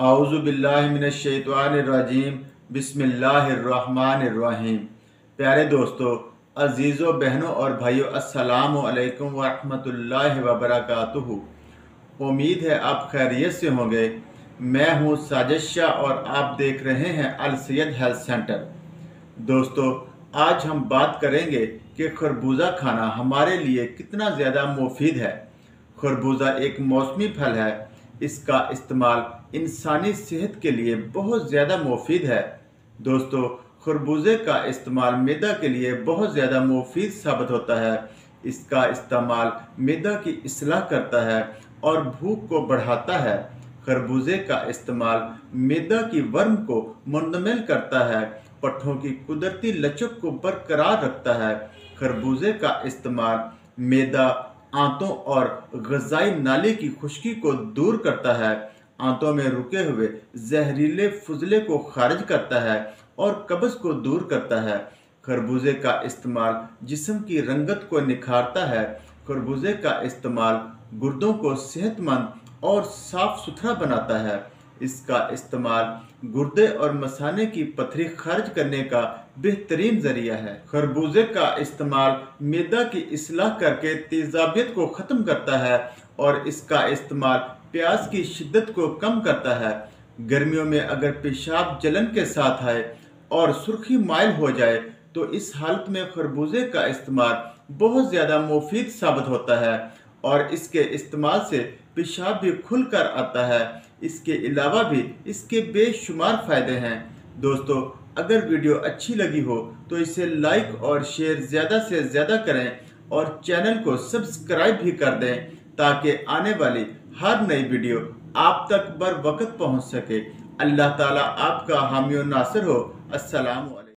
आऊज़ु बिल्लाहि मिनश्शैतानिर्रजीम बिस्मिल्लाहिर्रहमानिर्रहीम। प्यारे दोस्तों, अजीज़ों, बहनों और भाइयों, अस्सलामु अलैकुम वरहमतुल्लाहि वबरकातुहू। उम्मीद है आप खैरियत से होंगे। मैं हूँ साजिद शाह और आप देख रहे हैं अल सैयद हेल्थ सेंटर। दोस्तों, आज हम बात करेंगे कि खरबूजा खाना हमारे लिए कितना ज़्यादा मुफीद है। खरबूजा एक मौसमी फल है। इसका इस्तेमाल इंसानी सेहत के लिए बहुत ज़्यादा मुफीद है। दोस्तों, खरबूजे का इस्तेमाल मैदा के लिए बहुत ज़्यादा मुफीद साबित होता है। इसका इस्तेमाल मैदा की इस्लाह करता है और भूख को बढ़ाता है। खरबूजे का इस्तेमाल मैदा की वर्म को मुंतमिल करता है, पट्ठों की कुदरती लचक को बरकरार रखता है। खरबूजे का इस्तेमाल मैदा, आंतों और ग़िज़ाई नाली की खुश्की को दूर करता है, आंतों में रुके हुए जहरीले फुजले को खारिज करता है और कब्ज़ को दूर करता है। खरबूजे का इस्तेमाल जिस्म की रंगत को निखारता है। खरबूजे का इस्तेमाल गुर्दों को सेहतमंद और साफ सुथरा बनाता है। इसका इस्तेमाल गुर्दे और मसाने की पथरी खारिज करने का बेहतरीन ज़रिया है। खरबूजे का इस्तेमाल मैदा की इस्लाह करके तेज़ाबियत को ख़त्म करता है और इसका इस्तेमाल प्यास की शिद्दत को कम करता है। गर्मियों में अगर पेशाब जलन के साथ आए और सुर्खी माइल हो जाए तो इस हालत में खरबूजे का इस्तेमाल बहुत ज़्यादा मुफीद साबित होता है और इसके इस्तेमाल से पेशाब भी खुल कर आता है। इसके अलावा भी इसके बेशुमार फ़ायदे हैं। दोस्तों, अगर वीडियो अच्छी लगी हो तो इसे लाइक और शेयर ज़्यादा से ज़्यादा करें और चैनल को सब्सक्राइब भी कर दें ताकि आने वाली हर नई वीडियो आप तक बर वक्त पहुँच सके। अल्लाह ताला आपका हामी और नासिर हो। अस्सलाम वालेकुम।